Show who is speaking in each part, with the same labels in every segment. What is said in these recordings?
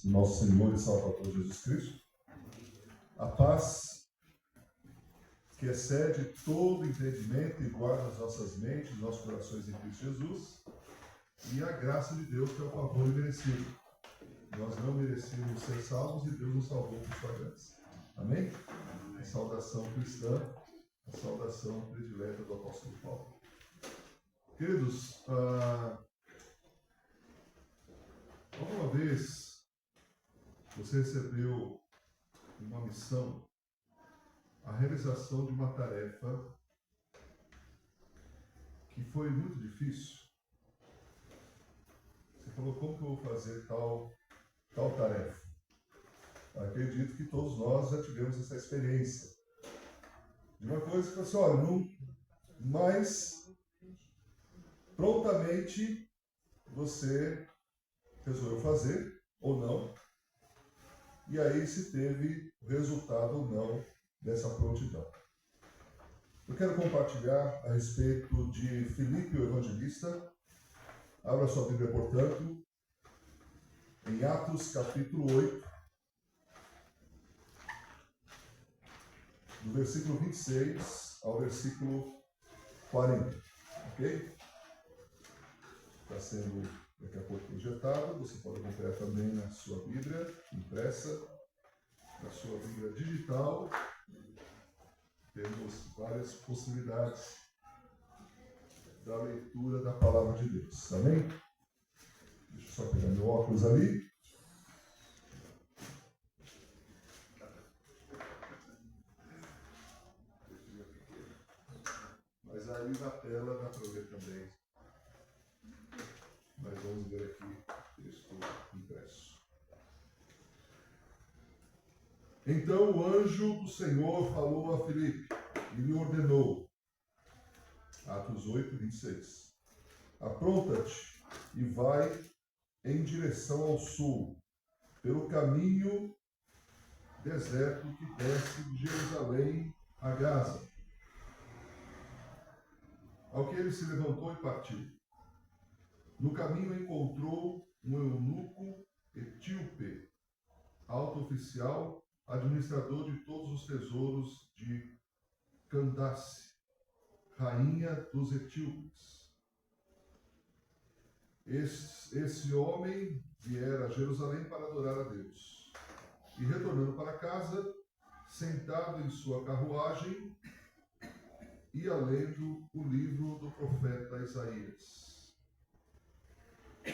Speaker 1: nosso Senhor e Salvador Jesus Cristo, a paz que excede todo entendimento e guarda as nossas mentes, nossos corações em Cristo Jesus, e a graça de Deus que é o favor imerecido. Nós não merecíamos ser salvos e Deus nos salvou por sua graça. Amém? A saudação cristã, a saudação predileta do apóstolo Paulo. Queridos, alguma vez você recebeu uma missão, a realização de uma tarefa que foi muito difícil? Você falou, como que eu vou fazer tal tarefa? Acredito que todos nós já tivemos essa experiência. De uma coisa que você olha, mas prontamente você resolveu fazer ou não, e aí se teve o resultado ou não dessa prontidão. Eu quero compartilhar a respeito de Filipe, o evangelista. Abra sua Bíblia, portanto, em Atos capítulo 8, do versículo 26 ao versículo 40. Ok? Está sendo daqui a pouco projetado. Você pode acompanhar também na sua Bíblia impressa, na sua Bíblia digital. Temos várias possibilidades da leitura da palavra de Deus. Amém? Deixa eu só pegar meu óculos ali. Mas aí na tela dá para ver também. Mas vamos ver aqui o texto impresso. Então o anjo do Senhor falou a Filipe e lhe ordenou, Atos 8, 26, apronta-te e vai em direção ao sul, pelo caminho deserto que desce de Jerusalém a Gaza. Ao que ele se levantou e partiu. No caminho encontrou um eunuco etíope, alto oficial, administrador de todos os tesouros de Candace, rainha dos etíopes. Esse homem viera a Jerusalém para adorar a Deus. E retornando para casa, sentado em sua carruagem, ia lendo o livro do profeta Isaías.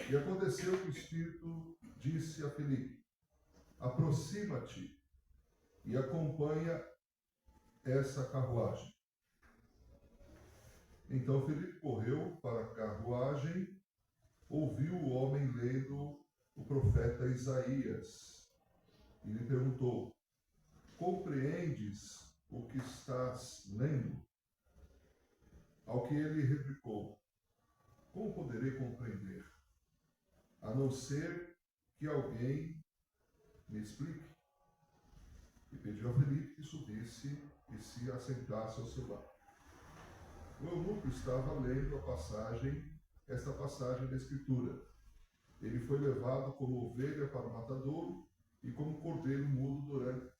Speaker 1: E aconteceu que o Espírito disse a Filipe, aproxima-te e acompanha essa carruagem. Então Filipe correu para a carruagem, ouviu o homem lendo o profeta Isaías e lhe perguntou, compreendes o que estás lendo? Ao que ele replicou, como poderei compreender, a não ser que alguém me explique? E pediu a Filipe que subisse e se assentasse ao seu lado. O eunuco estava lendo esta passagem da Escritura. Ele foi levado como ovelha para o matadouro e como cordeiro mudo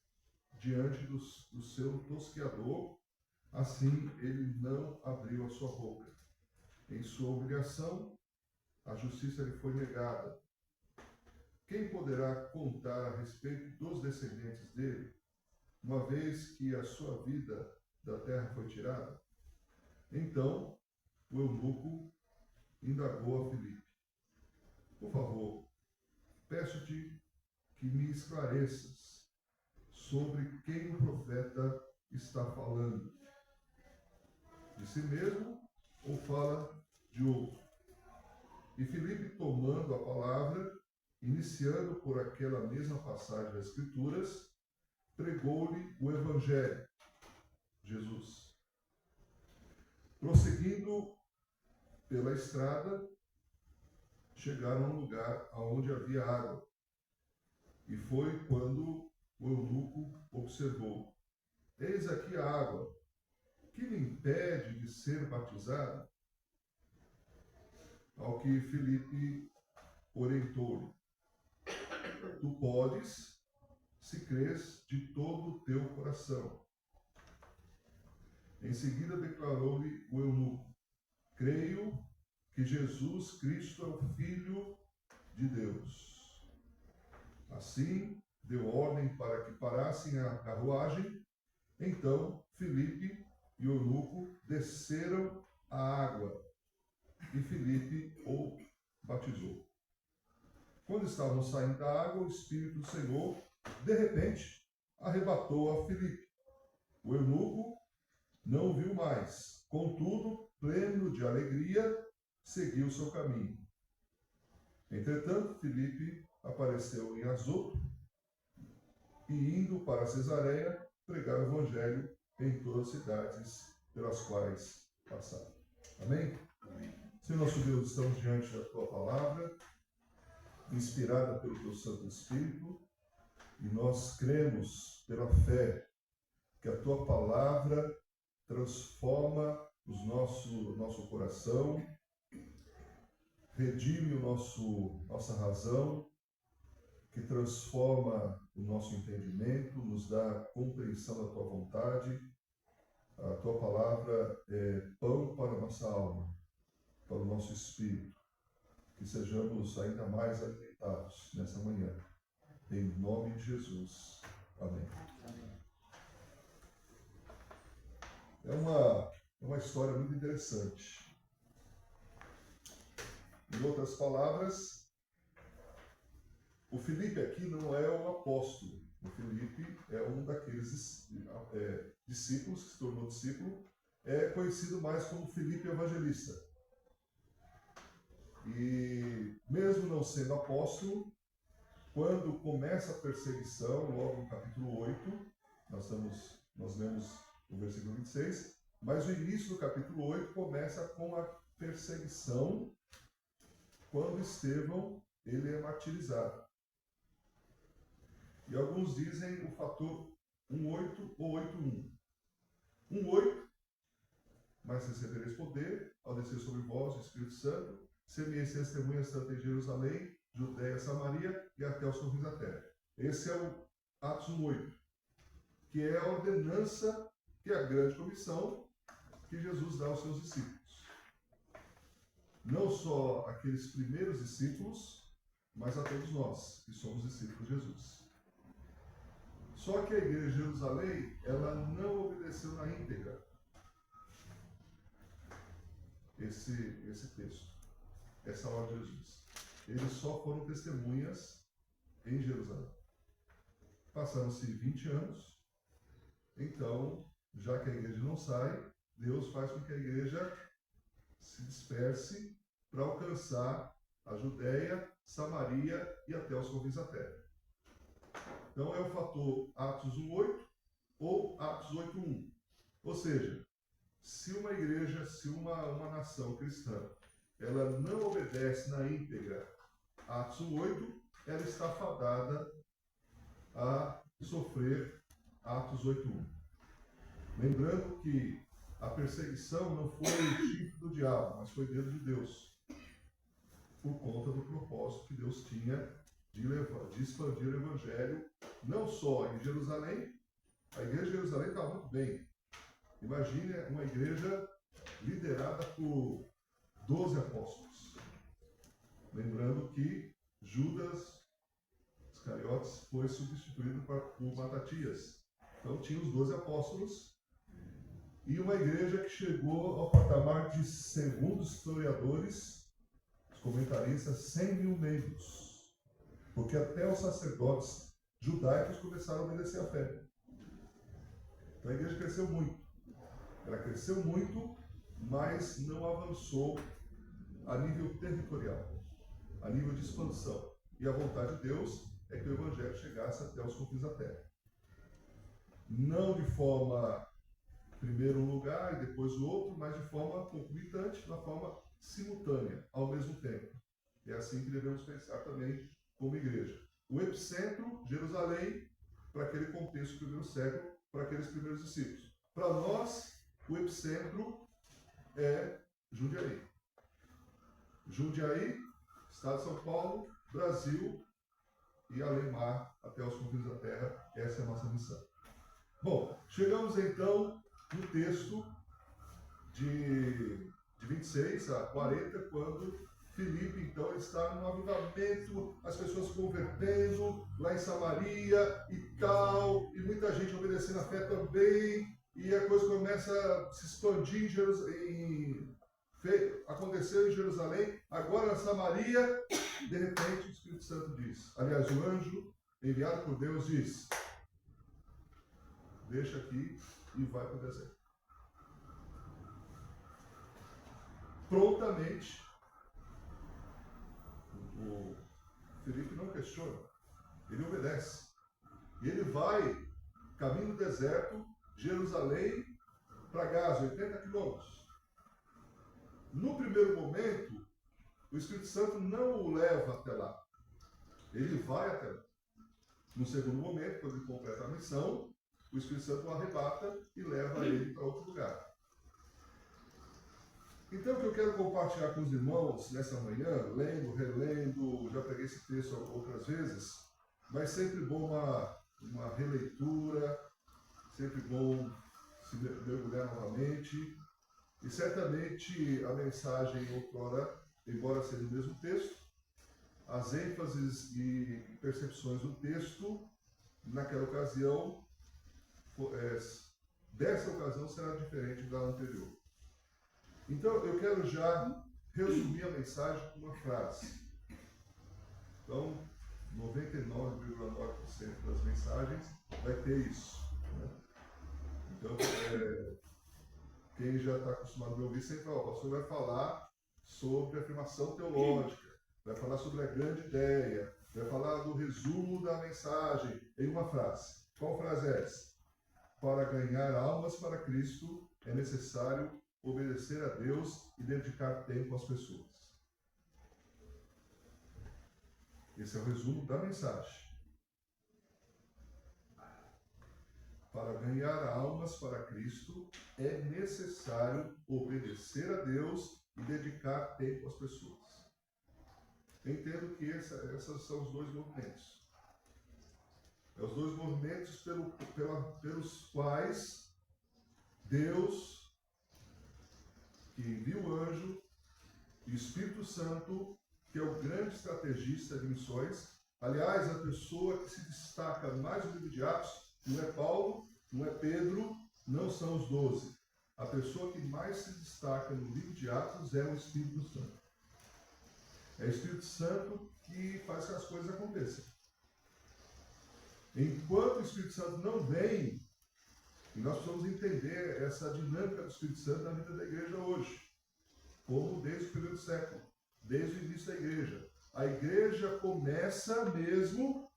Speaker 1: diante do seu tosqueador, assim ele não abriu a sua boca. Em sua humilhação, a justiça lhe foi negada. Quem poderá contar a respeito dos descendentes dele, uma vez que a sua vida da terra foi tirada? Então, o eunuco indagou a Filipe, por favor, peço-te que me esclareças sobre quem o profeta está falando. De si mesmo ou fala de outro? E Filipe, tomando a palavra, iniciando por aquela mesma passagem das Escrituras, pregou-lhe o Evangelho, Jesus. Prosseguindo pela estrada, chegaram a um lugar onde havia água. E foi quando o eunuco observou, eis aqui a água, que me impede de ser batizado? Ao que Filipe orientou-lhe, tu podes, se crês de todo o teu coração. Em seguida declarou-lhe o eunuco: creio que Jesus Cristo é o Filho de Deus. Assim, deu ordem para que parassem a carruagem. Então, Filipe e o eunuco desceram à água, e Filipe o batizou. Quando estavam saindo da água, o Espírito do Senhor, de repente, arrebatou a Filipe. O eunuco não o viu mais. Contudo, pleno de alegria, seguiu seu caminho. Entretanto, Filipe apareceu em Azoto e, indo para Cesareia, pregava o evangelho em todas as cidades pelas quais passava. Amém?
Speaker 2: Amém.
Speaker 1: Senhor nosso Deus, estamos diante da Tua palavra, inspirada pelo Teu Santo Espírito, e nós cremos pela fé que a Tua palavra transforma nosso coração, redime nossa razão, que transforma o nosso entendimento, nos dá compreensão da Tua vontade. A Tua palavra é pão para a nossa alma, para o nosso espírito. Que sejamos ainda mais alimentados nessa manhã. Em nome de Jesus. Amém. É uma história muito interessante. Em outras palavras, o Filipe aqui não é um apóstolo. O Filipe é um daqueles discípulos que se tornou discípulo, é conhecido mais como Filipe Evangelista. E mesmo não sendo apóstolo, quando começa a perseguição, logo no capítulo 8, nós lemos o versículo 26, mas o início do capítulo 8 começa com a perseguição, quando Estevão ele é martirizado. E alguns dizem o fator 1:8 ou 8:1. 1:8, mas recebereis poder ao descer sobre vós o Espírito Santo, semeis testemunhas tanto em Jerusalém, Judéia, Samaria e até os confins da terra. Esse é o Atos 1:8, que é a ordenança, que é a grande comissão que Jesus dá aos seus discípulos. Não só aqueles primeiros discípulos, mas a todos nós, que somos discípulos de Jesus. Só que a igreja de Jerusalém, ela não obedeceu na íntegra esse texto, essa ordem de Jesus. Eles só foram testemunhas em Jerusalém. Passaram-se 20 anos, então, já que a igreja não sai, Deus faz com que a igreja se disperse para alcançar a Judéia, Samaria e até os confins da terra. Então é o fator Atos 1:8 ou Atos 8:1. Ou seja, se uma igreja, se uma nação cristã, ela não obedece na íntegra Atos 1:8, ela está fadada a sofrer Atos 8:1. Lembrando que a perseguição não foi o chifre do diabo, mas foi dedo de Deus, por conta do propósito que Deus tinha de expandir o evangelho, não só em Jerusalém. A igreja de Jerusalém estava muito bem. Imagine uma igreja liderada por 12 apóstolos. Lembrando que Judas Iscariotes foi substituído por Matatias. Então tinha os 12 apóstolos e uma igreja que chegou ao patamar de, segundo os historiadores, os comentaristas, 100 mil membros. Porque até os sacerdotes judaicos começaram a obedecer à fé. Então a igreja cresceu muito. Ela cresceu muito, mas não avançou a nível territorial, a nível de expansão. E a vontade de Deus é que o evangelho chegasse até os confins da terra. Não de forma, primeiro um lugar e depois o outro, mas de forma concomitante, de uma forma simultânea, ao mesmo tempo. É assim que devemos pensar também como igreja. O epicentro, Jerusalém, para aquele contexto do primeiro século, para aqueles primeiros discípulos. Para nós, o epicentro é Jundiaí. Jundiaí, Estado de São Paulo, Brasil, e além mar, até os confins da terra. Essa é a nossa missão. Bom, chegamos então no texto de 26 a 40, quando Filipe, então, está no avivamento, as pessoas se convertendo lá em Samaria e tal, e muita gente obedecendo a fé também, e a coisa começa a se expandir em Jerusalém, aconteceu em Jerusalém, agora na Samaria, de repente o Espírito Santo diz, aliás, o anjo enviado por Deus diz, deixa aqui e vai para o deserto. Prontamente, o Filipe não questiona, ele obedece. E ele vai, caminho do deserto, Jerusalém para Gaza, 80 quilômetros. No primeiro momento, o Espírito Santo não o leva até lá. Ele vai até lá. No segundo momento, quando ele completa a missão, o Espírito Santo o arrebata e leva ele para outro lugar. Então, o que eu quero compartilhar com os irmãos nessa manhã, lendo, relendo, já peguei esse texto outras vezes, mas sempre bom uma releitura, sempre bom se mergulhar novamente, e certamente a mensagem outrora, embora seja o mesmo texto, as ênfases e percepções do texto, naquela ocasião, dessa ocasião será diferente da anterior. Então, eu quero já resumir a mensagem com uma frase. Então, 99,9% das mensagens vai ter isso. Né? Então, quem já está acostumado a me ouvir sempre fala, o pastor vai falar sobre afirmação teológica, vai falar sobre a grande ideia, vai falar do resumo da mensagem em uma frase. Qual frase é essa? Para ganhar almas para Cristo é necessário obedecer a Deus e dedicar tempo às pessoas. Esse é o resumo da mensagem. Para ganhar almas para Cristo, é necessário obedecer a Deus e dedicar tempo às pessoas. Eu entendo que esses são os dois movimentos. É os dois movimentos pelos quais Deus, que envia o anjo, e o Espírito Santo, que é o grande estrategista de missões. Aliás, a pessoa que se destaca mais no livro de Atos não é Paulo, não é Pedro, não são os 12. A pessoa que mais se destaca no livro de Atos é o Espírito Santo. É o Espírito Santo que faz que as coisas aconteçam. Enquanto o Espírito Santo não vem, e nós precisamos entender essa dinâmica do Espírito Santo na vida da igreja hoje, como desde o primeiro século, desde o início da igreja. A igreja começa mesmo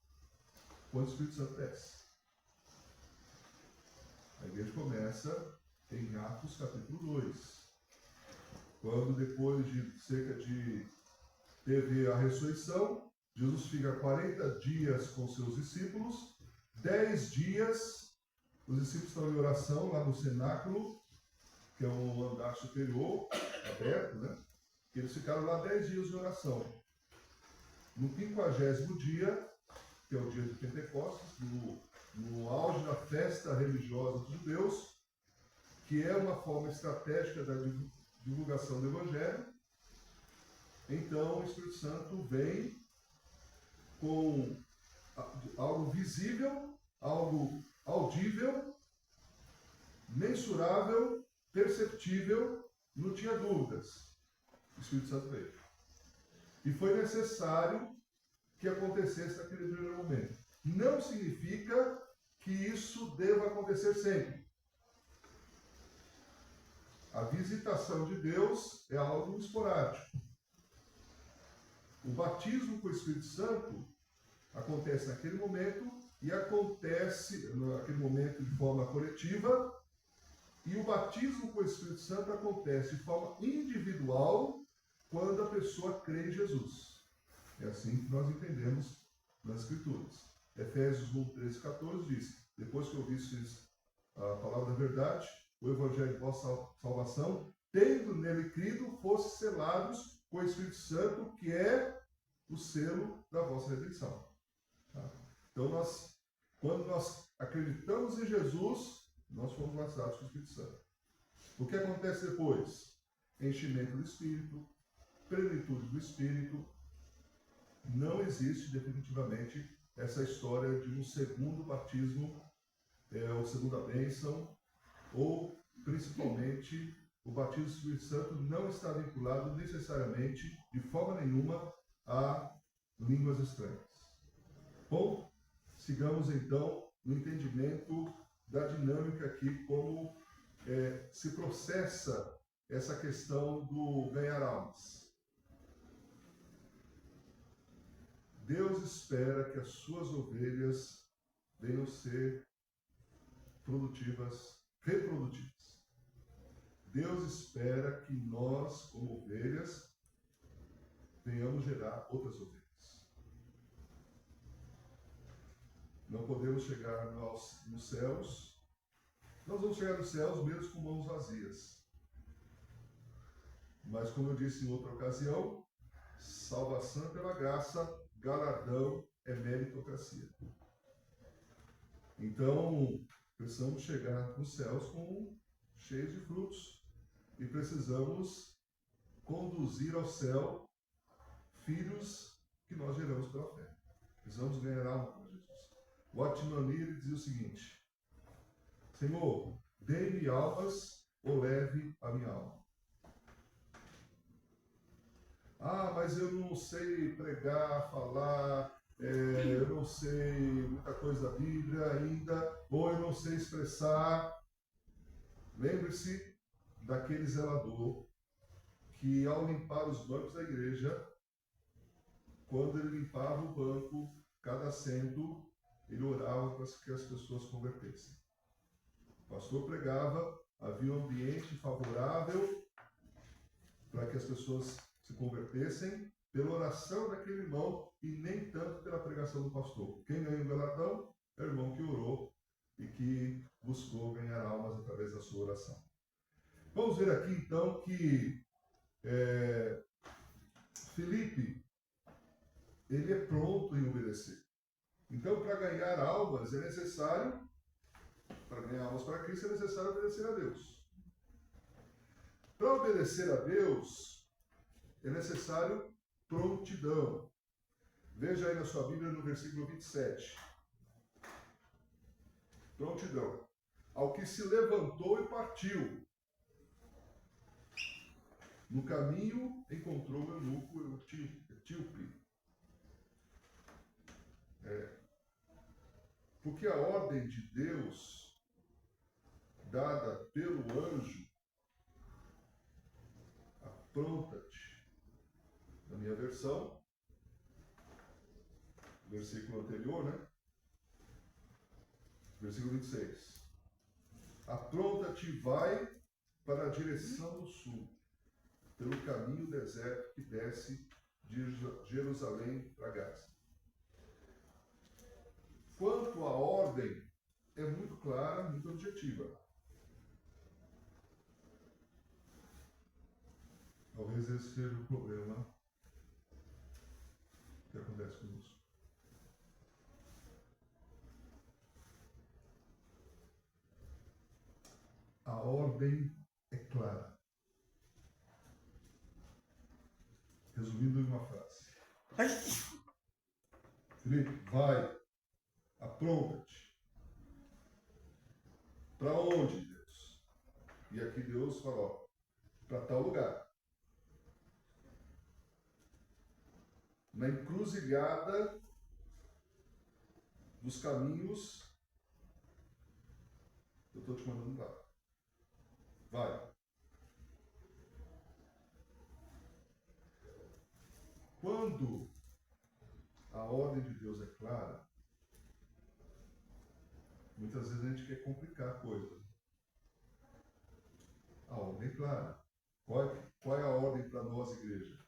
Speaker 1: quando o Espírito Santo desce. A igreja começa em Atos capítulo 2, quando depois de teve a ressurreição, Jesus fica 40 dias com seus discípulos, 10 dias os discípulos estão em oração lá no cenáculo, que é um andar superior, aberto, né? Eles ficaram lá 10 dias de oração. No 50º dia, que é o dia de Pentecostes, no auge da festa religiosa dos judeus, que é uma forma estratégica da divulgação do Evangelho, então o Espírito Santo vem com algo visível, algo audível, mensurável, perceptível, não tinha dúvidas. O Espírito Santo veio. E foi necessário que acontecesse naquele primeiro momento. Não significa que isso deva acontecer sempre. A visitação de Deus é algo esporádico. O batismo com o Espírito Santo acontece naquele momento e acontece naquele momento de forma coletiva, e o batismo com o Espírito Santo acontece de forma individual quando a pessoa crê em Jesus. É assim que nós entendemos nas Escrituras. Efésios 1, 13, 14 diz: depois que ouvistes a palavra da verdade, o evangelho de vossa salvação, tendo nele crido, fosse selados com o Espírito Santo, que é o selo da vossa redenção. Então, quando nós acreditamos em Jesus, nós fomos batizados com o Espírito Santo. O que acontece depois? Enchimento do Espírito, plenitude do Espírito. Não existe definitivamente essa história de um segundo batismo, ou segunda bênção, ou principalmente o batismo do Espírito Santo não está vinculado necessariamente, de forma nenhuma, a línguas estranhas. Bom, sigamos então no entendimento da dinâmica aqui, como se processa essa questão do ganhar almas. Deus espera que as suas ovelhas venham ser reprodutivas. Deus espera que nós, como ovelhas, venhamos gerar outras ovelhas. Não podemos chegar nos céus. Nós vamos chegar nos céus mesmo com mãos vazias. Mas, como eu disse em outra ocasião, salvação pela graça, galardão é meritocracia. Então, precisamos chegar nos céus cheios de frutos. E precisamos conduzir ao céu filhos que nós geramos pela fé. Precisamos ganhar alma para Jesus. O Atmani, ele dizia o seguinte: Senhor, dê-me almas ou leve a minha alma. Ah, mas eu não sei pregar, falar, eu não sei muita coisa da Bíblia ainda, ou eu não sei expressar. Lembre-se daquele zelador que, ao limpar os bancos da igreja, quando ele limpava o banco, cada assento, ele orava para que as pessoas se convertessem. O pastor pregava, havia um ambiente favorável para que as pessoas se convertessem pela oração daquele irmão e nem tanto pela pregação do pastor. Quem ganhou o galardão é o irmão que orou e que buscou ganhar almas através da sua oração. Vamos ver aqui então que Filipe, ele é pronto em obedecer. Então, para ganhar almas é necessário, para ganhar almas para Cristo, é necessário obedecer a Deus. Para obedecer a Deus, é necessário prontidão. Veja aí na sua Bíblia no versículo 27. Prontidão. Ao que se levantou e partiu. No caminho encontrou o eunuco etíope. Porque a ordem de Deus, dada pelo anjo, apronta-te. Na minha versão, versículo anterior, né? Versículo 26. Apronta-te e vai para a direção do sul, pelo caminho deserto que desce de Jerusalém para Gaza. Quanto à ordem, é muito clara, muito objetiva. Talvez esse seja o problema que acontece conosco. A ordem é clara. Resumindo em uma frase. Filipe, vai, apronta-te. Para onde, Deus? E aqui Deus falou, para tal lugar. Na encruzilhada dos caminhos, eu estou te mandando lá. Vai. Quando a ordem de Deus é clara, muitas vezes a gente quer complicar a coisa. A ordem é clara. Qual é a ordem para nós, igreja?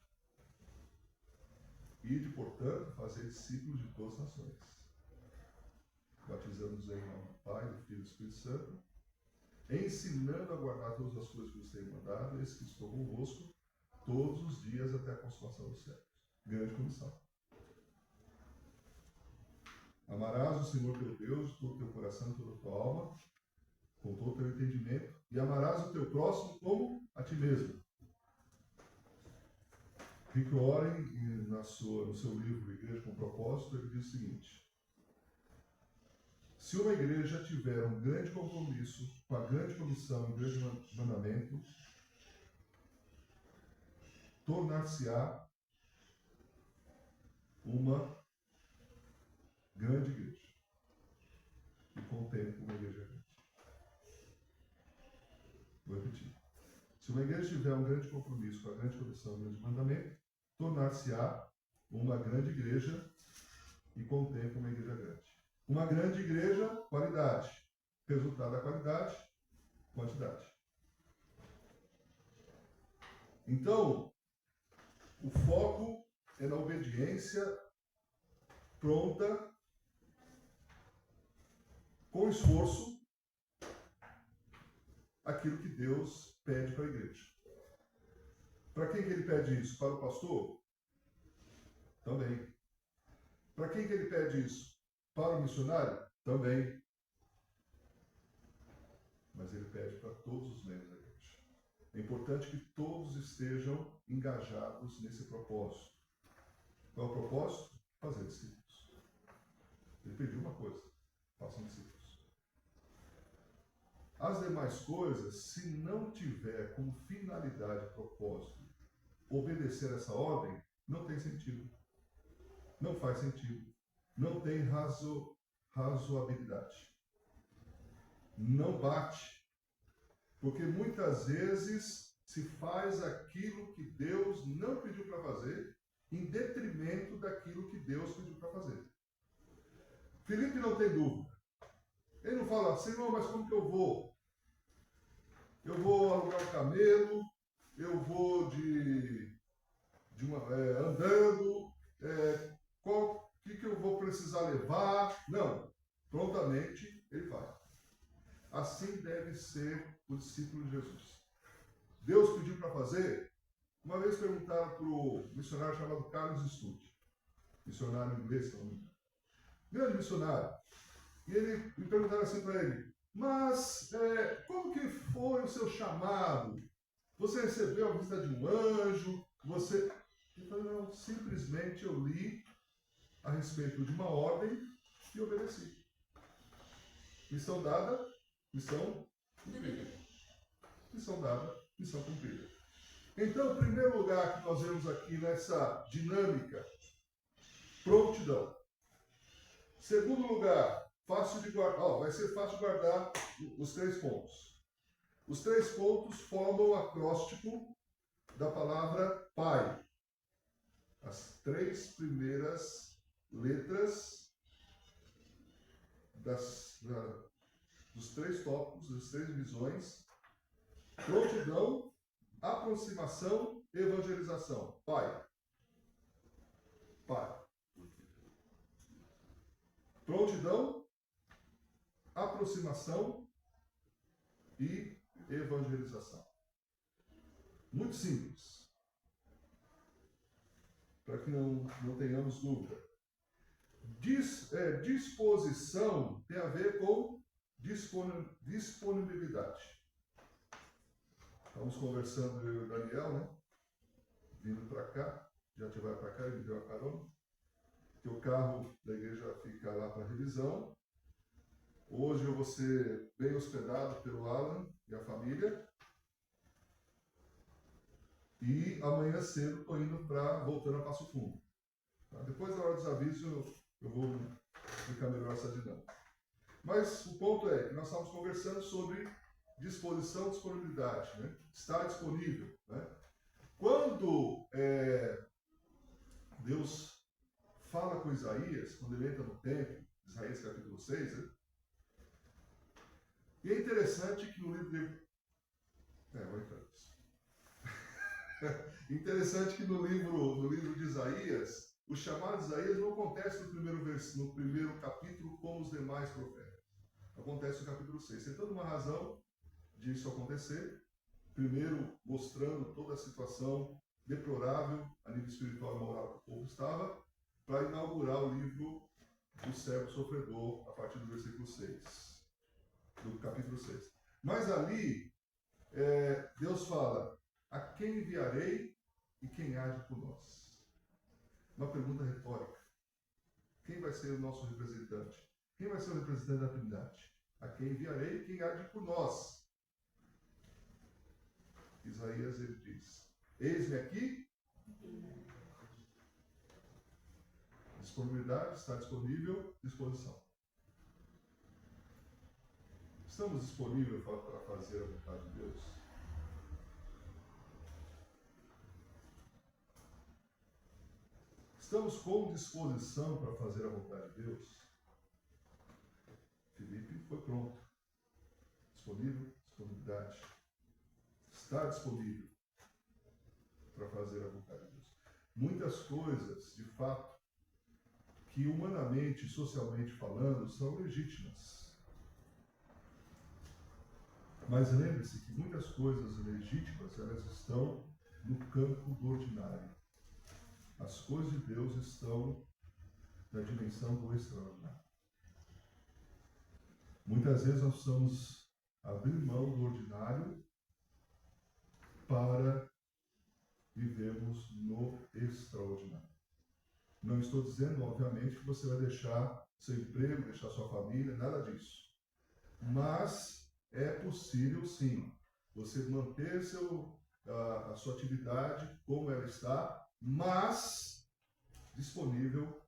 Speaker 1: Ide, portanto, fazer discípulos de todas as nações. Batizando-nos em nome do Pai, do Filho e do Espírito Santo, ensinando a guardar todas as coisas que vos tenho mandado, eis que estou convosco todos os dias até a consumação dos séculos. Grande comissão. Amados Amarás o Senhor teu Deus de todo o teu coração, de toda a tua alma, com todo o teu entendimento, e amarás o teu próximo como a ti mesmo. Rick Warren, no seu livro Igreja com Propósito, ele diz o seguinte: se uma igreja tiver um grande compromisso com a grande comissão e o grande mandamento, tornar-se-á uma grande igreja. E com o tempo, uma igreja grande. Vou repetir. Se uma igreja tiver um grande compromisso com a grande comissão e o grande mandamento, tornar-se-á uma grande igreja e com o tempo uma igreja grande. Uma grande igreja, qualidade. Resultado da qualidade, quantidade. Então, o foco é na obediência pronta, com esforço, aquilo que Deus pede para a igreja. Para quem que ele pede isso? Para o pastor? Também. Para quem que ele pede isso? Para o missionário? Também. Mas ele pede para todos os membros da igreja. É importante que todos estejam engajados nesse propósito. Qual é o propósito? Fazer discípulos. Ele pediu uma coisa: façam discípulos. As demais coisas, se não tiver como finalidade, propósito, obedecer essa ordem, não tem sentido. Não faz sentido. Não tem razoabilidade. Não bate. Porque muitas vezes se faz aquilo que Deus não pediu para fazer, em detrimento daquilo que Deus pediu para fazer. Filipe não tem dúvida. Ele não fala: Senhor, mas como que eu vou? Eu vou alugar um camelo, eu vou andando, o que eu vou precisar levar? Não, prontamente ele vai. Assim deve ser o discípulo de Jesus. Deus pediu para fazer. Uma vez perguntaram para o missionário chamado Carlos Studd, missionário inglês, se não me engano, grande missionário, e me perguntaram assim para ele: mas como que foi o seu chamado? Você recebeu a visita de um anjo? Ele falou: não, simplesmente eu li a respeito de uma ordem e obedeci. Missão dada, missão cumprida. Missão dada, missão cumprida. Então, o primeiro lugar que nós vemos aqui nessa dinâmica, prontidão. Segundo lugar, fácil de guardar. Vai ser fácil de guardar os 3 pontos. Os 3 pontos formam o acróstico da palavra Pai. As 3 primeiras letras dos 3 tópicos, das 3 visões: prontidão, aproximação, evangelização. Pai. Pai. Prontidão, aproximação e evangelização. Muito simples. Para que não tenhamos dúvida. Disposição tem a ver com disponibilidade. Estamos conversando, eu e o Daniel, né? Vindo para cá, já te vai para cá, ele me deu a carona. Que o carro da igreja fica lá para revisão. Hoje eu vou ser bem hospedado pelo Alan e a família. E amanhã cedo estou indo voltando a Passo Fundo. Tá? Depois da hora dos avisos eu vou explicar melhor essa dinâmica. Mas o ponto é que nós estamos conversando sobre disposição e disponibilidade. Né? Estar disponível. Né? Quando Deus fala com Isaías, quando ele entra no templo, Isaías capítulo 6, né? E é interessante que no livro vou entrar nisso. Interessante que no livro de Isaías, o chamado de Isaías não acontece no primeiro capítulo como os demais profetas. Acontece no capítulo 6. Tem toda uma razão disso acontecer. Primeiro, mostrando toda a situação deplorável a nível espiritual e moral que o povo estava, para inaugurar o livro do servo sofredor, a partir do versículo 6, do capítulo 6. Mas ali, Deus fala: a quem enviarei e quem age por nós? Uma pergunta retórica. Quem vai ser o nosso representante? Quem vai ser o representante da Trindade? A quem enviarei e quem age por nós? Isaías, ele diz: eis-me aqui. Disponibilidade, está disponível, disposição. Estamos disponíveis para fazer a vontade de Deus? Estamos com disposição para fazer a vontade de Deus? Filipe foi pronto. Disponível, disponibilidade. Está disponível para fazer a vontade de Deus. Muitas coisas, de fato, que humanamente e socialmente falando, são legítimas. Mas lembre-se que muitas coisas legítimas, elas estão no campo do ordinário. As coisas de Deus estão na dimensão do extraordinário. Muitas vezes nós precisamos abrir mão do ordinário para vivermos no extraordinário. Não estou dizendo, obviamente, que você vai deixar seu emprego, deixar sua família, nada disso. Mas é possível, sim, você manter a sua atividade como ela está, mas disponível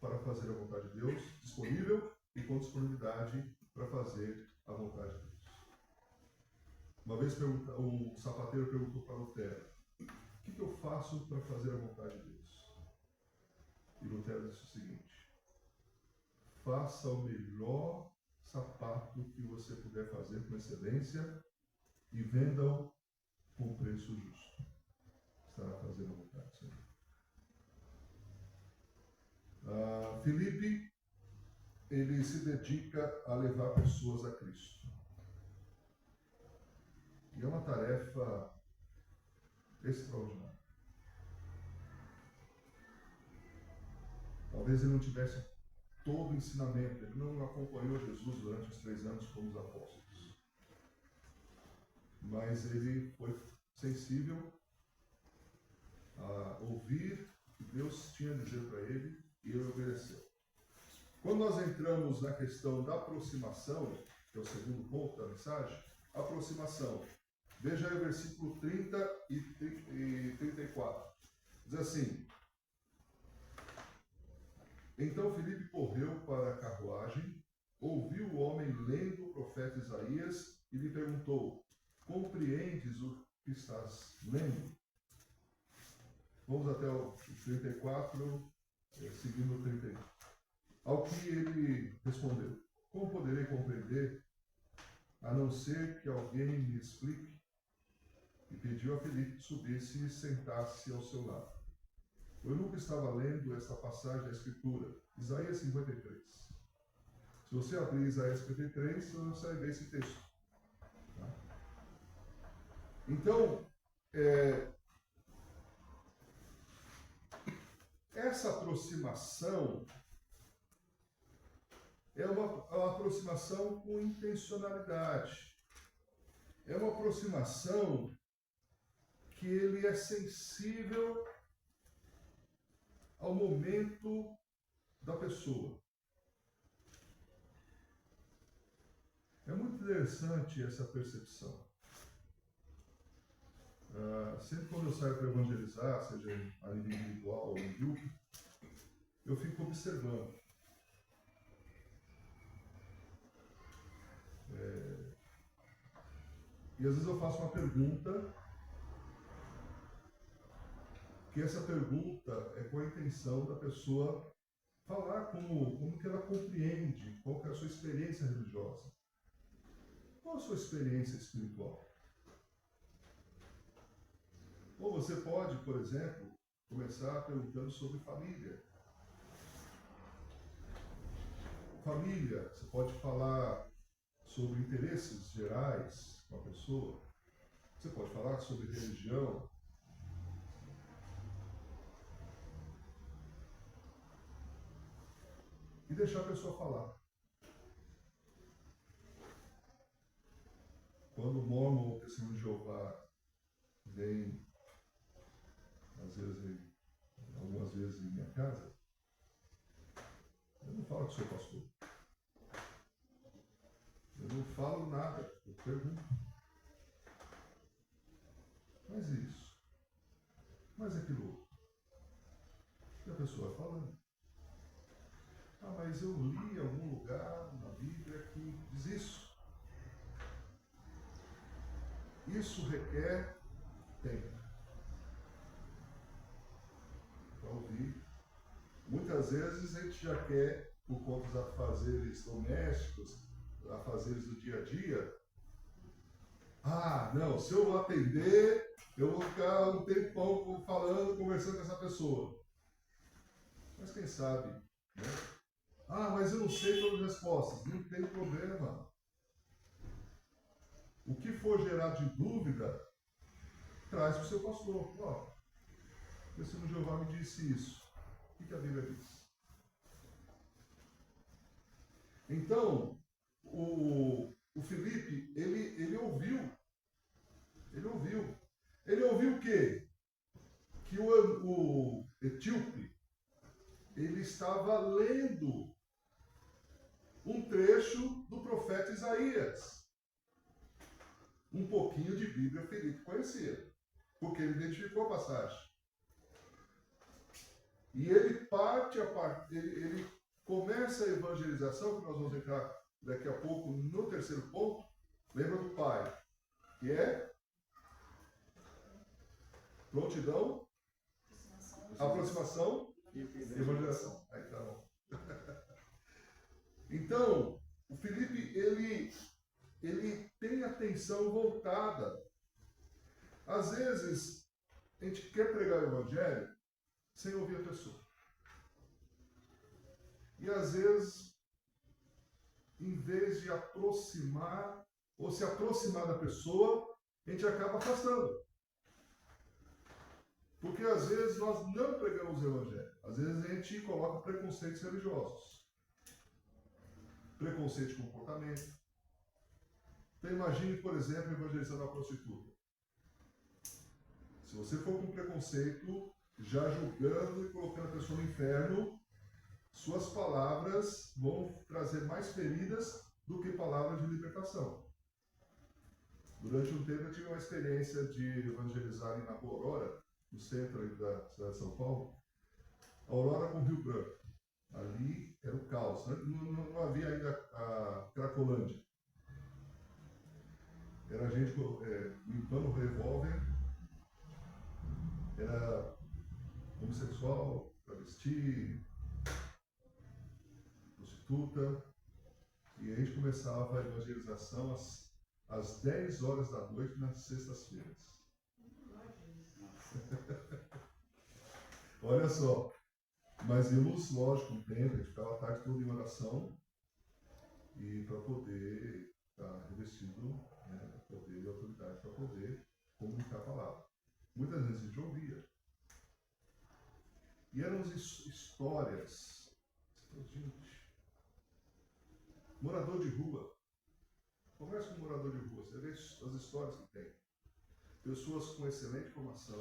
Speaker 1: para fazer a vontade de Deus, disponível e com disponibilidade para fazer a vontade de Deus. Uma vez um sapateiro perguntou para Lutero: o que eu faço para fazer a vontade de Deus? E Lutero disse o seguinte: faça o melhor sapato que você puder fazer com excelência e venda-o com preço justo. Estará fazendo a vontade do Senhor. Filipe, ele se dedica a levar pessoas a Cristo. E é uma tarefa extraordinária. Talvez ele não tivesse todo o ensinamento, ele não acompanhou Jesus durante os 3 anos como os apóstolos. Mas ele foi sensível a ouvir o que Deus tinha a dizer para ele e ele obedeceu. Quando nós entramos na questão da aproximação, que é o segundo ponto da mensagem, aproximação. Veja aí o versículo 30 e 34. Diz assim: então Filipe correu para a carruagem, ouviu o homem lendo o profeta Isaías e lhe perguntou: compreendes o que estás lendo? Vamos até o 34, seguindo o 31. Ao que ele respondeu: como poderei compreender, a não ser que alguém me explique? E pediu a Filipe que subisse e sentasse ao seu lado. Eu nunca estava lendo esta passagem da Escritura, Isaías 53. Se você abrir Isaías 53, você vai ver esse texto. Tá? Então, essa aproximação é uma aproximação com intencionalidade. É uma aproximação que ele é sensível ao momento da pessoa. É muito interessante essa percepção. Sempre quando eu saio para evangelizar, seja a nível individual ou em grupo, eu fico observando. E às vezes eu faço uma pergunta, que essa pergunta é com a intenção da pessoa falar como que ela compreende, qual que é a sua experiência religiosa. Qual a sua experiência espiritual? Ou você pode, por exemplo, começar perguntando sobre família. Família, você pode falar sobre interesses gerais com a pessoa. Você pode falar sobre religião. e deixar a pessoa falar. Quando o Mormon ou o Testemunho de Jeová vem, algumas vezes em minha casa, eu não falo que sou pastor. Eu não falo nada, eu pergunto. Mas isso, mas aquilo outro. E a pessoa vai falando. Ah, mas eu li em algum lugar na Bíblia que diz isso. Isso requer tempo para ouvir. Muitas vezes a gente já quer, por conta dos afazeres domésticos, afazeres do dia a dia. Ah, não, se eu atender, eu vou ficar um tempão falando, conversando com essa pessoa. Mas quem sabe, né? Ah, mas eu não sei todas as respostas. Não tem problema. O que for gerar de dúvida, traz para o seu pastor. Ó, o Testemunho de Jeová me disse isso. O que a Bíblia diz? Então, o Filipe, ele ouviu. Ele ouviu. Ele ouviu o quê? Que o etíope, ele estava lendo um trecho do profeta Isaías. Um pouquinho de Bíblia Filipe conhecia, porque ele identificou a passagem. E ele ele começa a evangelização, que nós vamos entrar daqui a pouco no terceiro ponto. Lembra do pai, que é prontidão, aproximação e evangelização. Aí tá bom. Então, o Filipe, ele tem a atenção voltada. Às vezes, a gente quer pregar o evangelho sem ouvir a pessoa. E às vezes, em vez de aproximar, ou se aproximar da pessoa, a gente acaba afastando. Porque às vezes nós não pregamos o evangelho. Às vezes a gente coloca preconceitos religiosos. Preconceito de comportamento. Então imagine, por exemplo, evangelizando a prostituta. Se você for com preconceito, já julgando e colocando a pessoa no inferno, suas palavras vão trazer mais feridas do que palavras de libertação. Durante um tempo eu tive uma experiência de evangelizar na Rua Aurora, no centro da cidade de São Paulo, Aurora com Rio Branco. Ali era o caos, né? Não havia ainda a Cracolândia. Era gente limpando o revólver, era homossexual, travesti, prostituta, e a gente começava a evangelização às 10 horas da noite nas sextas-feiras. Olha só, mas íamos, lógico, um tempo, a gente ficava a tarde toda em oração, e para poder estar revestido, né, poder e autoridade para poder comunicar a palavra. Muitas vezes a gente ouvia. E eram histórias. Gente, morador de rua. Conversa com um morador de rua, você vê as histórias que tem. Pessoas com excelente formação,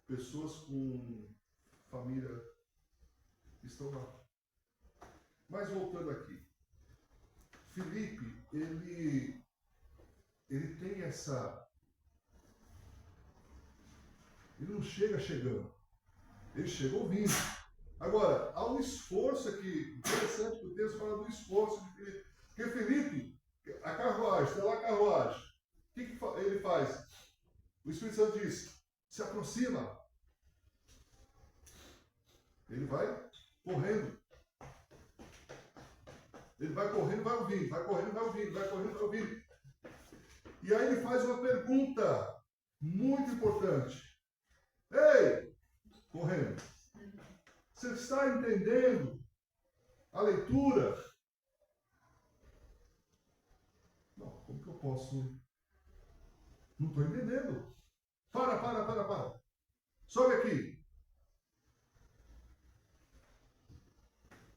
Speaker 1: pessoas com família estão lá. Mas voltando aqui, Filipe, ele tem essa... Ele não chega chegando, ele chega ouvindo. Agora, há um esforço aqui, interessante que o texto fala do esforço de Filipe. Porque Filipe, a carruagem, está lá a carruagem, o que ele faz? O Espírito Santo diz, se aproxima. Ele vai correndo. Ele vai correndo, vai ouvindo, vai correndo, vai ouvindo, vai correndo, vai ouvindo. E aí ele faz uma pergunta muito importante. Ei, correndo, você está entendendo a leitura? Não, como que eu posso? Não estou entendendo. Para. Sobe aqui.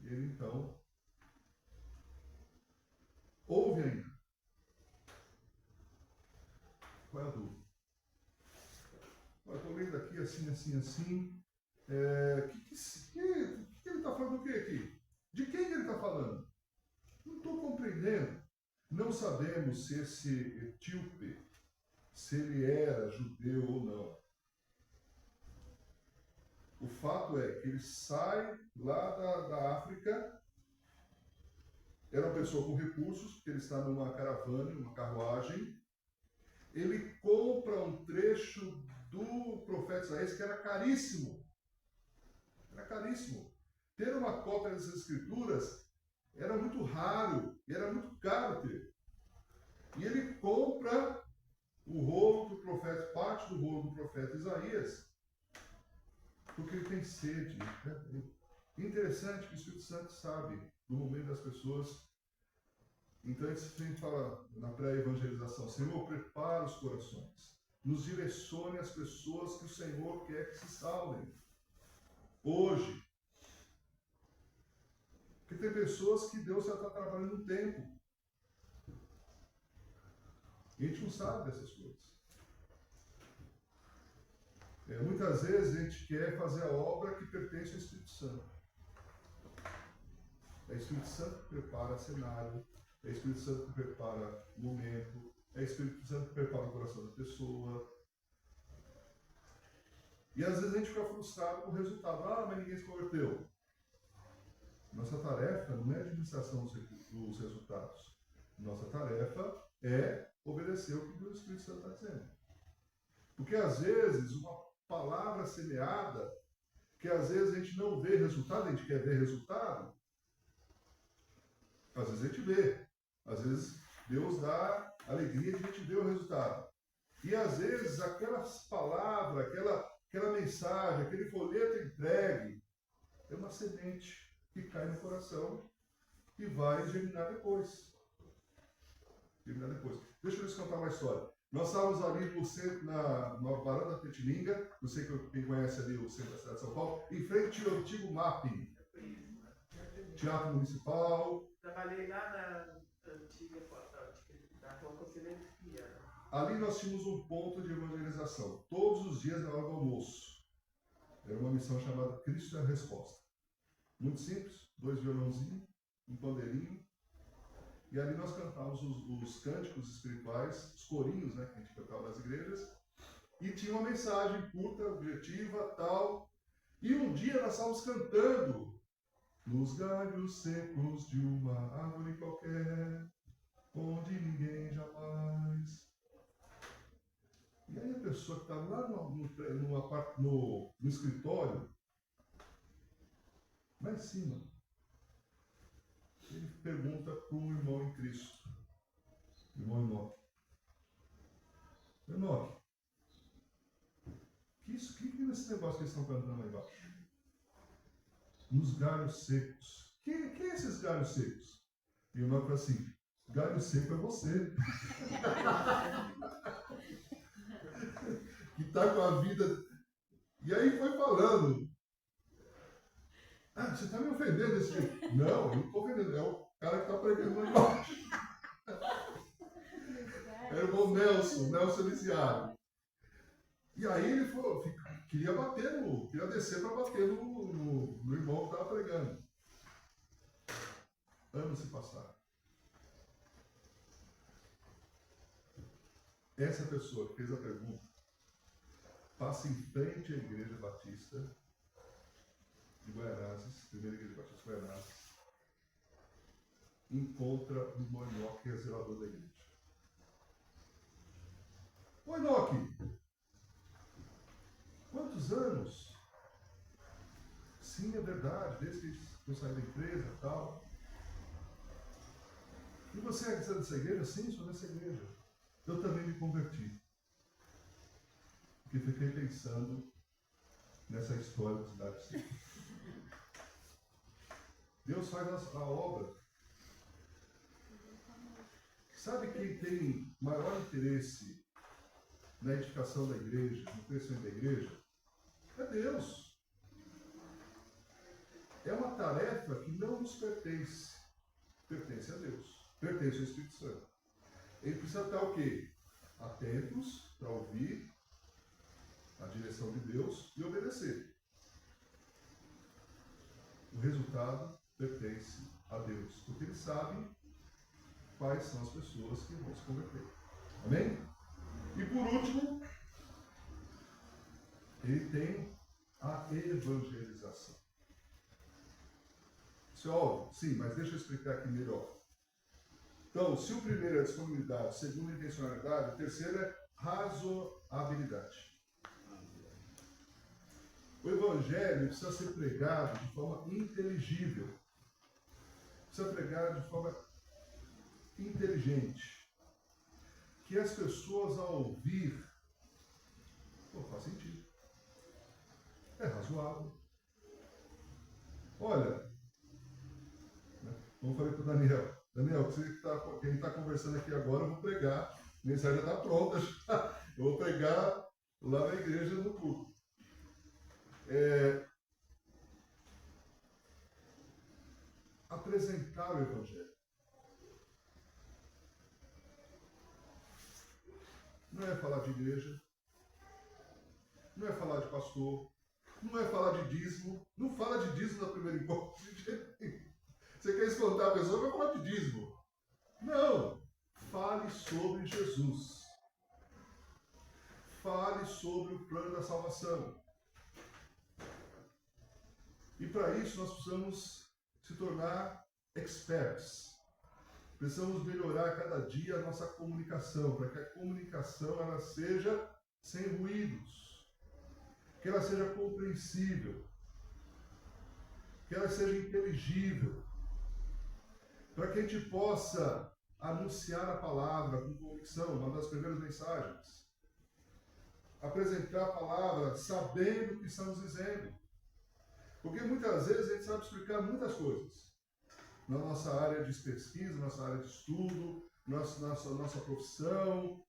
Speaker 1: ele então ouve ainda. Qual é a dúvida? Estou lendo aqui assim, assim, assim. Que ele está falando do que aqui? De quem que ele está falando? Não estou compreendendo. Não sabemos se esse etíope, se ele era judeu ou não. O fato é que ele sai lá da África, era uma pessoa com recursos, porque ele está numa caravana, numa carruagem. Ele compra um trecho do profeta Isaías que era caríssimo. Era caríssimo. Ter uma cópia dessas escrituras era muito raro, e era muito caro ter. E ele compra o rolo do profeta, parte do rolo do profeta Isaías, porque ele tem sede. Interessante que o Espírito Santo sabe do momento das pessoas. Então, ele sempre fala na pré-evangelização: Senhor, prepara os corações, nos direcione as pessoas que o Senhor quer que se salvem. Hoje. Porque tem pessoas que Deus já está trabalhando um tempo. E a gente não sabe dessas coisas. Muitas vezes a gente quer fazer a obra que pertence ao Espírito Santo. É o Espírito Santo que prepara cenário, é o Espírito Santo que prepara o momento, é o Espírito Santo que prepara o coração da pessoa. E às vezes a gente fica frustrado com o resultado. Mas ninguém se converteu. Nossa tarefa não é a administração dos resultados. Nossa tarefa é obedecer o que o Espírito Santo está dizendo. Porque às vezes uma palavra semeada, que às vezes a gente não vê resultado, a gente quer ver resultado, às vezes a gente vê. Às vezes Deus dá alegria de a gente ver o resultado. E às vezes aquelas palavras, aquela mensagem, aquele folheto entregue, é uma semente que cai no coração e vai germinar depois. Deixa eu lhes contar uma história. Nós estávamos ali no centro, na varanda da Petininga, não sei quem conhece ali o centro da cidade de São Paulo, em frente ao antigo MAP, Teatro Municipal.
Speaker 2: Trabalhei lá na antiga Rua Conselheiro Piano.
Speaker 1: Ali nós tínhamos um ponto de evangelização, todos os dias na hora do almoço. Era uma missão chamada Cristo é a Resposta. Muito simples, 2 violãozinhos, um pandeirinho. E ali nós cantávamos os cânticos espirituais, os corinhos, né, que a gente cantava nas igrejas. E tinha uma mensagem curta, objetiva, tal. E um dia nós estávamos cantando nos galhos secos de uma árvore qualquer, onde ninguém jamais. E aí a pessoa que está lá no escritório, lá em cima, ele pergunta para o irmão em Cristo, irmão Enoque. Enoque, que é esse negócio que eles estão cantando lá embaixo? Nos galhos secos. Que é esses galhos secos? E o Enoque fala assim: galho seco é você. Que está com a vida. E aí foi falando. Você está me ofendendo desse jeito? Não, eu não estou ofendendo. É o cara que está pregando lá embaixo. Era o irmão Nelson Lisiário. E aí ele falou, queria descer para bater no irmão que estava pregando. Anos se passaram. Essa pessoa que fez a pergunta passa em frente à Igreja Batista de Guaianazes, primeira Igreja Batista de Guaianazes, encontra o irmão Enoque, que é zelador da igreja. Ô Enoque, quantos anos? Sim, é verdade, desde que eu saí da empresa e tal. E você é dessa igreja? Sim, sou dessa igreja. Eu também me converti. Porque fiquei pensando nessa história da cidade seca. Deus faz a obra. Sabe quem tem maior interesse na edificação da igreja, no crescimento da igreja? É Deus. é uma tarefa que não nos pertence. Pertence a Deus. Pertence ao Espírito Santo. Ele precisa estar o quê? Atentos para ouvir a direção de Deus e obedecer. O resultado pertence a Deus, porque Ele sabe quais são as pessoas que vão se converter. Amém? E por último, Ele tem a evangelização. Isso é óbvio? Sim, mas deixa eu explicar aqui melhor. Então, se o primeiro é disponibilidade, o segundo é intencionalidade, o terceiro é razoabilidade. O Evangelho precisa ser pregado de forma inteligível. Precisa pregar de forma inteligente. Que as pessoas, ao ouvir, faz sentido. É razoável. Olha, como eu falei para o Daniel, Daniel, quem está conversando aqui agora, eu vou pregar. A mensagem já está pronta. Eu vou pregar lá na igreja no culto. Apresentar o Evangelho. Não é falar de igreja, não é falar de pastor, não é falar de dízimo. Não fala de dízimo na primeira encontro. Você quer espantar a pessoa, vai falar de dízimo. Não. Fale sobre Jesus. Fale sobre o plano da salvação. E para isso nós precisamos se tornar experts. Precisamos melhorar cada dia a nossa comunicação, para que a comunicação ela seja sem ruídos, que ela seja compreensível, que ela seja inteligível, para que a gente possa anunciar a palavra com convicção, uma das primeiras mensagens. Apresentar a palavra sabendo o que estamos dizendo. Porque muitas vezes a gente sabe explicar muitas coisas. Na nossa área de pesquisa, na nossa área de estudo, nossa profissão.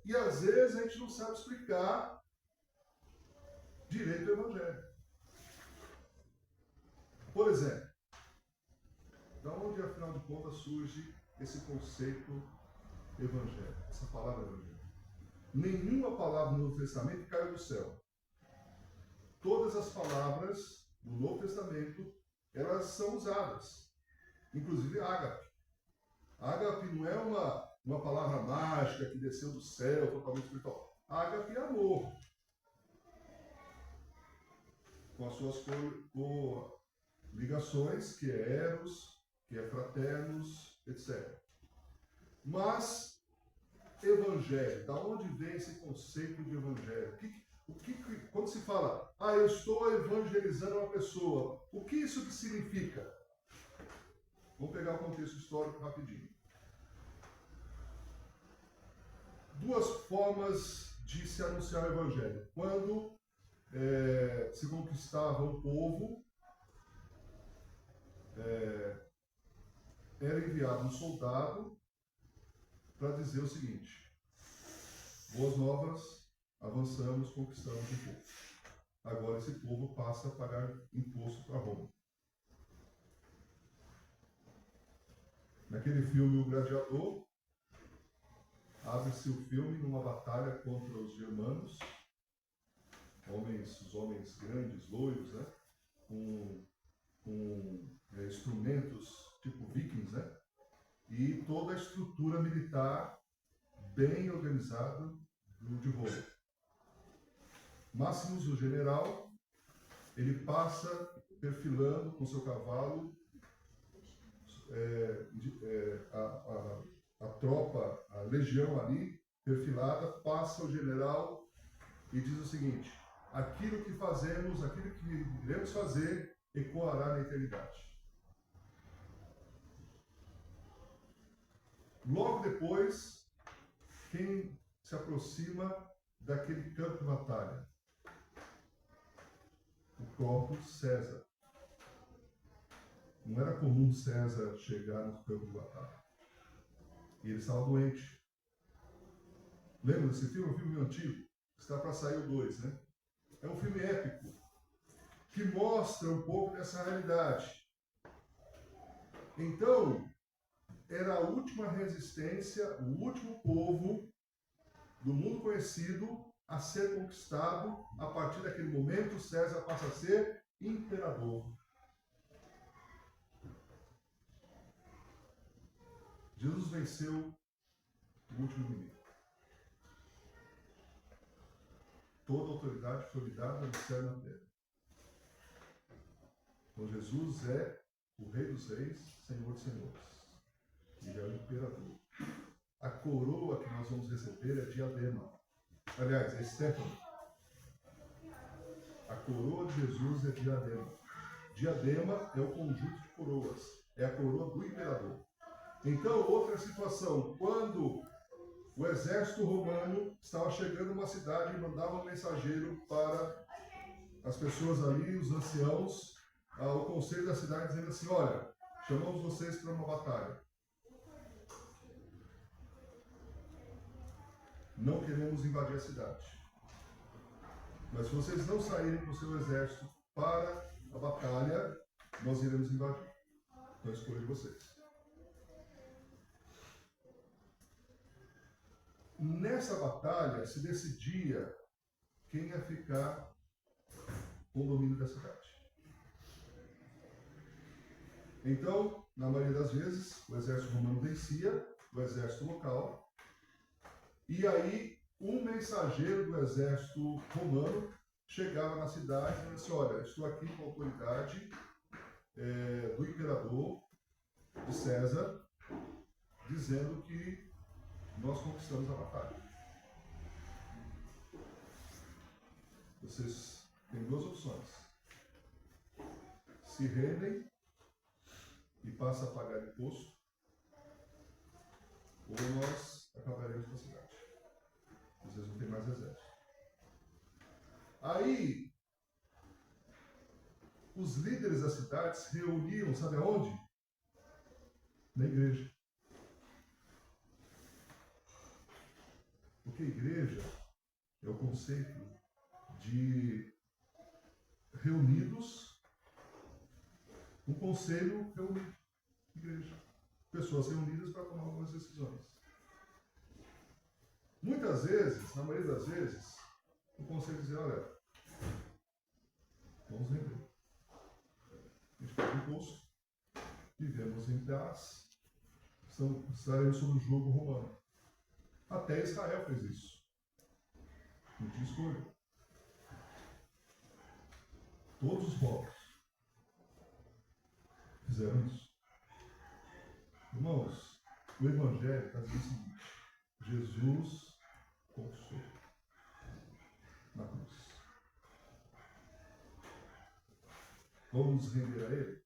Speaker 1: E às vezes a gente não sabe explicar direito o Evangelho. Por exemplo, da onde afinal de contas surge esse conceito Evangelho, essa palavra Evangelho? Nenhuma palavra no Novo Testamento caiu do céu. Todas as palavras do Novo Testamento, elas são usadas. Inclusive ágape. Ágape não é uma palavra mágica que desceu do céu, totalmente espiritual. Ágape é amor. Com as suas ligações, que é eros, que é fraternos, etc. Mas, evangelho, da onde vem esse conceito de evangelho? Quando se fala, eu estou evangelizando uma pessoa, o que isso significa? Vamos pegar o contexto histórico rapidinho. Duas formas de se anunciar o Evangelho. Quando se conquistava um povo, era enviado um soldado para dizer o seguinte: boas novas, avançamos, conquistamos um povo. Agora esse povo passa a pagar imposto para Roma. Naquele filme O Gladiador, abre-se o filme numa batalha contra os germanos, os homens grandes, loiros, né? com instrumentos tipo vikings, né? E toda a estrutura militar bem organizada de Roma. Máximos, o general, ele passa perfilando com seu cavalo a tropa, a legião ali, perfilada, passa o general e diz o seguinte: aquilo que fazemos, aquilo que iremos fazer, ecoará na eternidade. Logo depois, quem se aproxima daquele campo de batalha? O próprio César. Não era comum César chegar no campo de batalha. E ele estava doente. Lembra desse filme? É um filme antigo. Está para sair o 2, né? É um filme épico. que mostra um pouco dessa realidade. Então, era a última resistência, o último povo do mundo conhecido a ser conquistado. A partir daquele momento, César passa a ser imperador. Jesus venceu o último inimigo. Toda a autoridade foi lhe dada no céu e na terra. Então Jesus é o Rei dos Reis, Senhor dos Senhores. Ele é o imperador. A coroa que nós vamos receber é diadema. Aliás, é Stefano. A coroa de Jesus é diadema. Diadema é o conjunto de coroas. É a coroa do imperador. Então, outra situação. Quando o exército romano estava chegando a uma cidade e mandava um mensageiro para as pessoas ali, os anciãos, ao conselho da cidade, dizendo assim: olha, chamamos vocês para uma batalha. Não queremos invadir a cidade. Mas se vocês não saírem com o seu exército para a batalha, nós iremos invadir. Então eu escolho vocês. Nessa batalha se decidia quem ia ficar com o domínio da cidade. Então, na maioria das vezes, o exército romano vencia o exército local. E aí, um mensageiro do exército romano chegava na cidade e disse: olha, estou aqui com a autoridade do imperador, de César, dizendo que nós conquistamos a batalha. Vocês têm duas opções: se rendem e passam a pagar imposto, ou nós acabaremos com a cidade. Vocês não têm mais exército. Aí, os líderes das cidades se reuniam, sabe aonde? Na igreja. Porque a igreja é o conceito de reunidos, um conselho reunido, igreja. Pessoas reunidas para tomar algumas decisões. Muitas vezes, na maioria das vezes, o conselho dizia: olha, vamos render. A gente paga imposto, vivemos em paz, estaremos sob o jugo romano. Até Israel fez isso. Não tinha escolha. Todos os povos fizeram isso. Irmãos, o Evangelho está dizendo o seguinte: Jesus conquistou na cruz. Vamos nos render a Ele?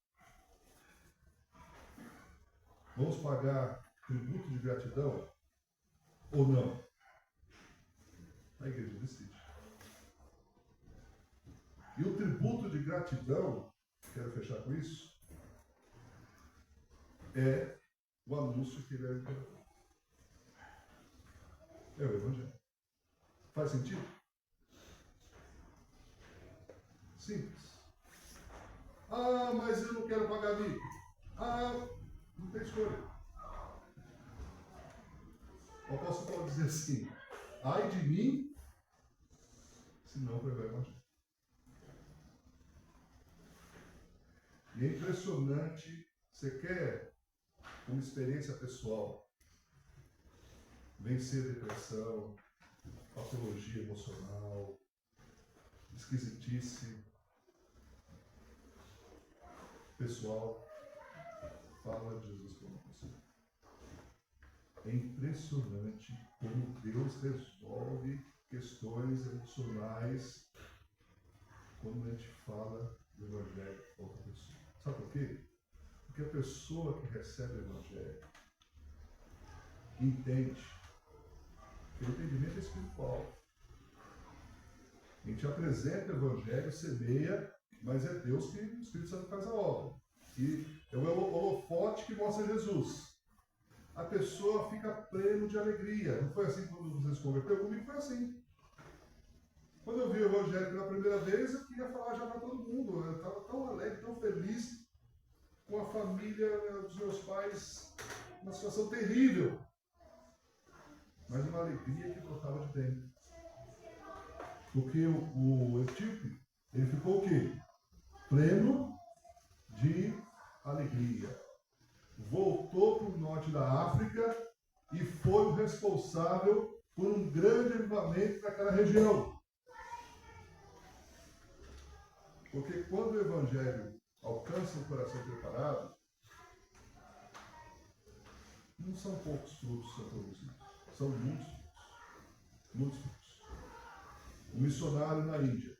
Speaker 1: Vamos pagar tributo de gratidão ou não? A igreja decide. E o tributo de gratidão, quero fechar com isso, é o anúncio que ele é o imperador. É o Evangelho. Faz sentido? Simples. Ah, mas eu não quero pagar mico. Ah, não tem escolha. O apóstolo pode dizer assim: ai de mim, se não pregar o Evangelho. E é impressionante. Você quer uma experiência pessoal, vencer depressão, patologia emocional, esquisitice pessoal, fala de Jesus como você. É impressionante como Deus resolve questões emocionais quando a gente fala do Evangelho para outra pessoa. Sabe por quê? Porque a pessoa que recebe o Evangelho entende que o entendimento é espiritual. A gente apresenta o Evangelho, semeia, mas é Deus que o Espírito Santo faz a obra. E é o holofote que mostra Jesus. A pessoa fica pleno de alegria. Não foi assim quando você se converteu? Comigo foi assim. Quando eu vi o evangelho pela primeira vez, eu queria falar já para todo mundo. Eu estava tão alegre, tão feliz com a família dos meus pais, uma situação terrível. Mas uma alegria que brotava de dentro. Porque o etíope, ele ficou o quê? Pleno de alegria. Voltou para o norte da África e foi o responsável por um grande avivamento naquela região. Porque quando o evangelho alcança um coração preparado, não são poucos frutos que são produzidos, são muitos frutos. Muitos frutos. Um missionário na Índia.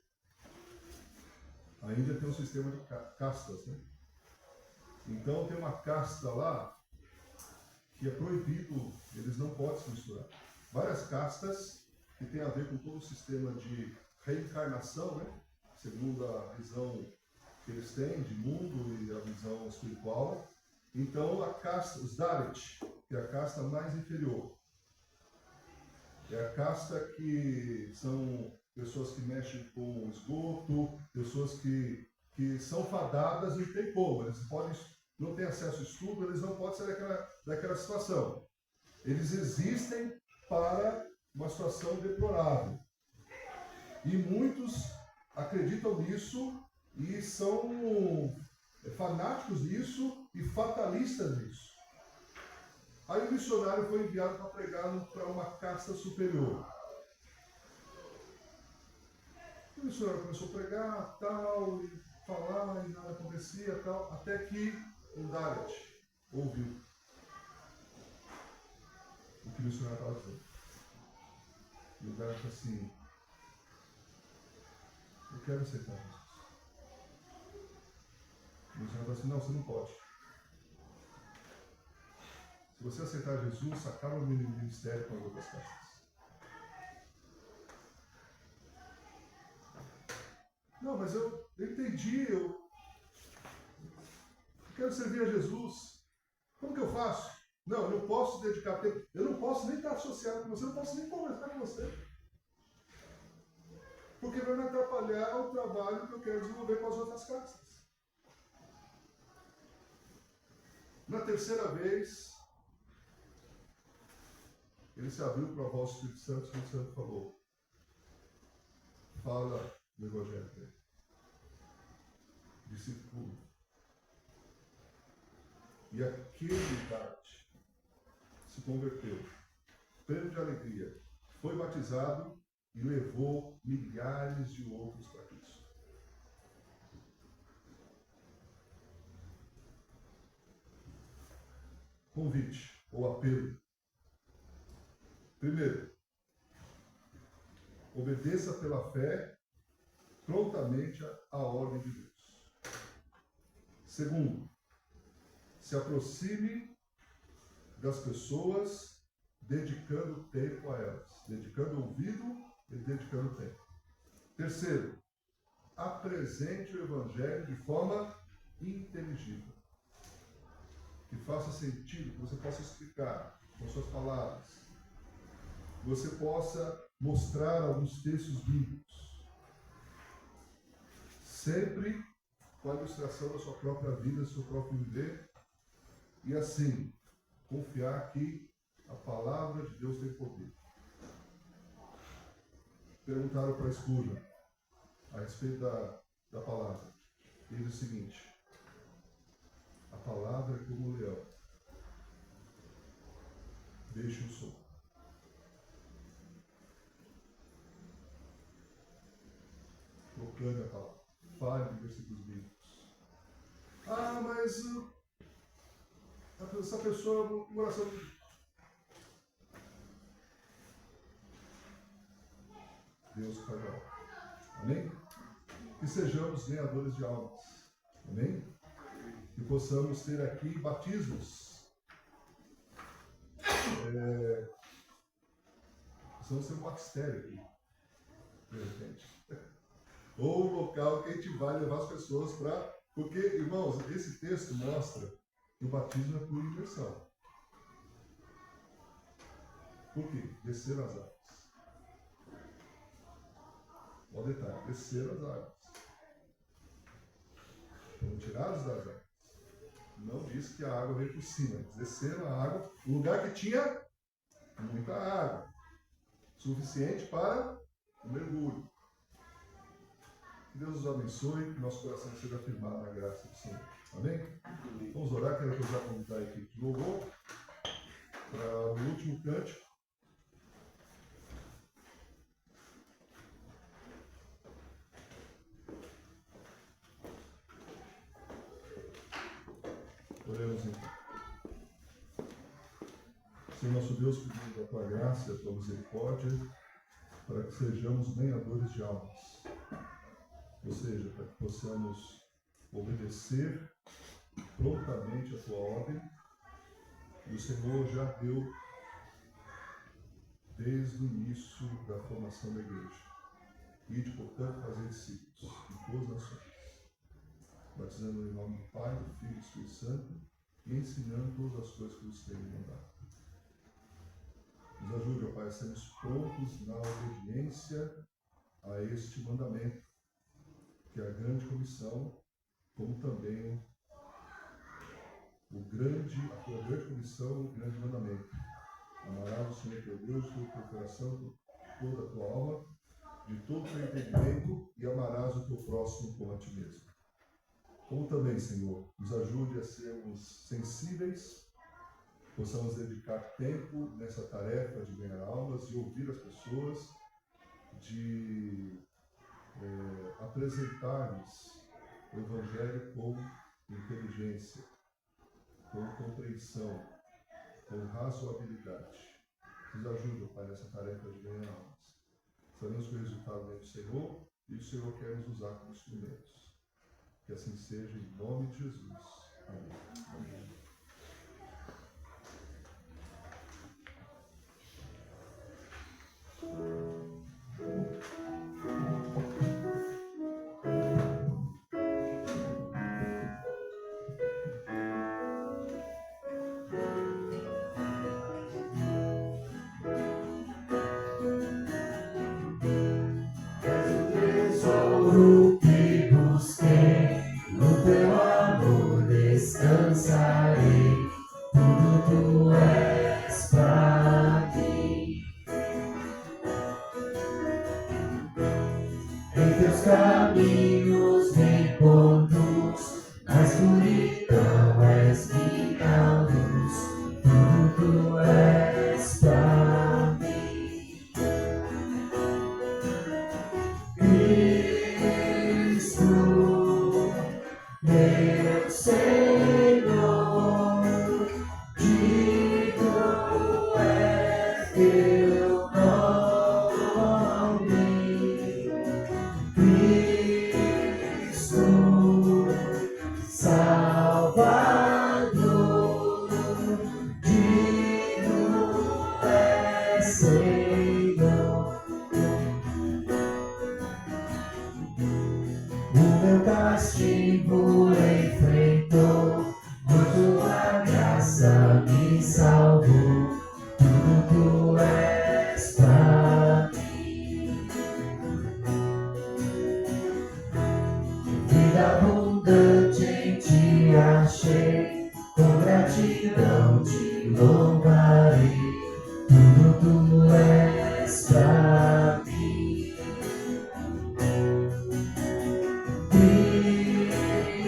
Speaker 1: A Índia tem um sistema de castas, né? Então tem uma casta lá que é proibido, eles não podem se misturar. Várias castas que tem a ver com todo o sistema de reencarnação, né? Segundo a visão que eles têm de mundo e a visão espiritual. Então a casta, os Dalit, que é a casta mais inferior, é a casta que são pessoas que mexem com esgoto, pessoas que são fadadas, não tem como, eles não têm acesso ao estudo, eles não podem sair daquela situação. Eles existem para uma situação deplorável. E muitos acreditam nisso e são fanáticos nisso e fatalistas nisso. Aí o missionário foi enviado para pregar para uma casta superior. O missionário começou a pregar, tal, e falar, e nada acontecia, tal, até que um Dalit ouviu o que o missionário estava dizendo. E o Dalit falou assim: eu quero aceitar Jesus. O missionário falou assim: não, você não pode. Se você aceitar Jesus, acaba o ministério com as outras castas. Não, mas eu entendi, eu quero servir a Jesus. Como que eu faço? Não, eu não posso dedicar tempo, eu não posso nem estar associado com você, eu não posso nem conversar com você. Porque vai me atrapalhar o trabalho que eu quero desenvolver com as outras castas. Na terceira vez, ele se abriu para a voz do Espírito Santo, e o Espírito Santo falou: fala do Evangelho dele. Discípulo. E aquele Dalit se converteu, pleno de alegria, foi batizado e levou milhares de outros para Cristo. Convite ou apelo. Primeiro, obedeça pela fé prontamente à ordem de Deus. Segundo, se aproxime das pessoas dedicando tempo a elas, dedicando ouvido e dedicando tempo. Terceiro, apresente o Evangelho de forma inteligível, que faça sentido, que você possa explicar com suas palavras, que você possa mostrar alguns textos bíblicos, sempre com a ilustração da sua própria vida, do seu próprio viver, e assim confiar que a palavra de Deus tem poder. Perguntaram para Spurgeon a respeito da palavra. Ele diz o seguinte: a palavra é como um leão, deixe o som. Proclame a palavra. Fale de versículos bíblicos. Ah, mas essa pessoa, o coração. Deus faz a obra. Amém? Que sejamos ganhadores de almas. Amém? Que possamos ter aqui batismos. Precisamos ter um batistério aqui, de repente. Ou um local que a gente vai levar as pessoas para. Porque, irmãos, esse texto mostra que o batismo é por imersão. Por quê? Descer as águas. Olha o detalhe, desceram as águas. Foram tirados das águas. Não diz que a água veio por cima. Eles desceram a água, um lugar que tinha muita água. Suficiente para o mergulho. Que Deus nos abençoe, que nosso coração seja firmado na graça do Senhor. Amém? Vamos orar, quero já convidar a equipe de louvor para o último cântico. Oremos então. Senhor nosso Deus, pedimos a tua graça e a tua misericórdia para que sejamos ganhadores de almas. Ou seja, para que possamos obedecer prontamente a tua ordem. E o Senhor já deu desde o início da formação da igreja. Ide, portanto, fazer discípulos em todas as nações, batizando em nome do Pai, do Filho e do Espírito Santo e ensinando todas as coisas que nos tem mandado. Nos ajude, ó Pai, a sermos prontos na obediência a este mandamento, que é a grande comissão, como também a tua grande comissão, o grande mandamento. Amarás o Senhor teu Deus de todo o teu coração, de toda a tua alma, de todo o teu entendimento, e amarás o teu próximo como a ti mesmo. Como também, Senhor, nos ajude a sermos sensíveis, possamos dedicar tempo nessa tarefa de ganhar almas, de ouvir as pessoas, de apresentar-lhes o Evangelho com inteligência, com compreensão, com razoabilidade. Nos ajude, Pai, nessa tarefa de ganhar almas. Sabemos que o resultado vem do Senhor e o Senhor quer nos usar como instrumentos. Que assim seja, em nome de Jesus. Amém. Amém.
Speaker 3: Tesouro que busquei, no teu amor descansarei, tudo tu és pra mim. Em teus caminhos me conduz, na escuridão és minha luz, tudo tu és pra mim. Cristo, meu Senhor, digno é teu nome. Cristo, Salvador, digno é Senhor. O meu castigo enfrentou, por tua graça me salvou, tudo tu és pra mim. Vida abundante em ti achei, com gratidão te louvarei, tudo tu és pra mim.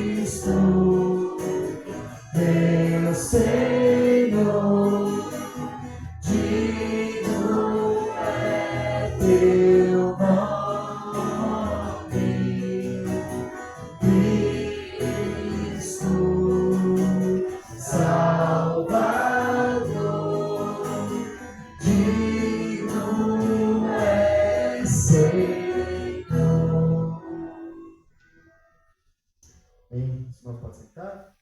Speaker 3: Cristo, meu Senhor, digno é teu nome. Cristo, Salvador, digno é Senhor. Bem, o senhor pode sentar?